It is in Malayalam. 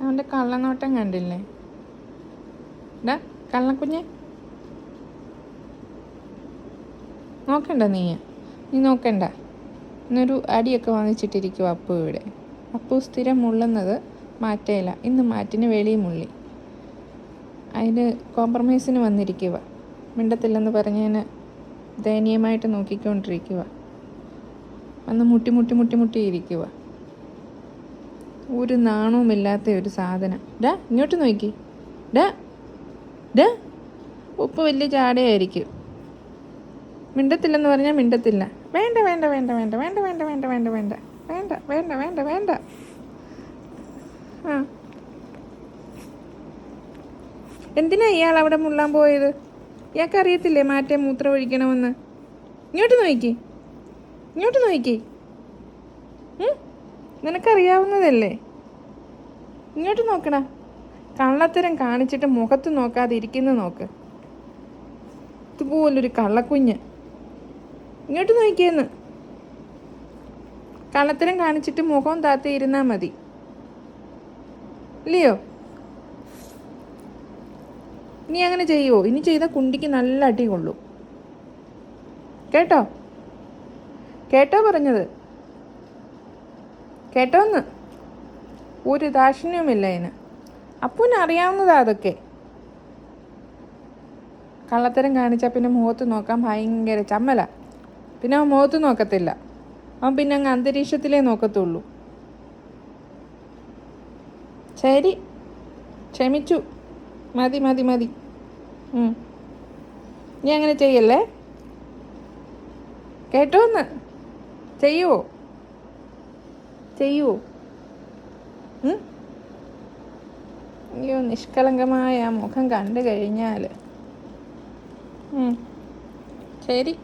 അവൻ്റെ കള്ളനോട്ടം കണ്ടില്ലേ? ഡാ കള്ളക്കുഞ്ഞെ, നോക്കണ്ട നീ നോക്കണ്ട. ഇന്നൊരു അടിയൊക്കെ വാങ്ങിച്ചിട്ടിരിക്കുക അപ്പു ഇവിടെ. അപ്പു സ്ഥിരം മുള്ളുന്നത് മാറ്റയില്ല. ഇന്ന് മാറ്റിന് വെളിയും മുള്ളി. അതിന് കോംപ്രമൈസിന് വന്നിരിക്കുക. മിണ്ടത്തില്ലെന്ന് പറഞ്ഞതിന് ദയനീയമായിട്ട് നോക്കിക്കൊണ്ടിരിക്കുക. വന്ന് മുട്ടി ഇരിക്കുക. ഒരു നാണവുമില്ലാത്ത ഒരു സാധനം. ഡാ ഇങ്ങോട്ട് നോക്കി. ഡാ ഡാ ഉപ്പ് വലിയ ചാടയായിരിക്കും. മിണ്ടത്തില്ലെന്ന് പറഞ്ഞാൽ മിണ്ടത്തില്ല. വേണ്ട വേണ്ട വേണ്ട വേണ്ട വേണ്ട വേണ്ട വേണ്ട വേണ്ട വേണ്ട വേണ്ട വേണ്ട വേണ്ട വേണ്ട. ആ എന്തിനാ ഇയാൾ അവിടെ മുള്ളാൻ പോയത്? ഇയാൾക്ക് അറിയത്തില്ലേ മാറ്റേ മൂത്രം ഒഴിക്കണമെന്ന്? ഇങ്ങോട്ട് നോക്കി, ഇങ്ങോട്ട് നോക്കി. നിനക്കറിയാവുന്നതല്ലേ? ഇങ്ങോട്ട് നോക്കണ. കള്ളത്തരം കാണിച്ചിട്ട് മുഖത്ത് നോക്കാതെ ഇരിക്കുന്ന നോക്ക്. ഇതുപോലൊരു കള്ളക്കുഞ്ഞ്. ഇങ്ങോട്ട് നോക്കിയെന്ന്. കള്ളത്തരം കാണിച്ചിട്ട് മുഖം താത്തി ഇരുന്നാൽ മതി, ഇല്ലയോ? ഇനി അങ്ങനെ ചെയ്യുമോ? ഇനി ചെയ്താൽ കുണ്ടിക്ക് നല്ല അടി കൊള്ളൂ. കേട്ടോ? കേട്ടോ പറഞ്ഞത്? കേട്ടോന്ന്? ഒരു ദാക്ഷിണ്യവുമില്ല അതിന്. അപ്പൂന് അറിയാവുന്നതാ അതൊക്കെ. കള്ളത്തരം കാണിച്ചാൽ പിന്നെ മുഖത്ത് നോക്കാൻ ഭയങ്കര ചമ്മല. പിന്നെ അവൻ മുഖത്ത് നോക്കത്തില്ല. അവൻ പിന്നെ അങ്ങ് അന്തരീക്ഷത്തിലേ നോക്കത്തുള്ളൂ. ശരി, ക്ഷമിച്ചു. മതി മതി മതി. നീ അങ്ങനെ ചെയ്യല്ലേ. കേട്ടോന്ന്? ചെയ്യുവോ? ചെയ്യുവോ? അയ്യോ, നിഷ്കളങ്കമായ ആ മുഖം കണ്ടു കഴിഞ്ഞാൽ ശരി.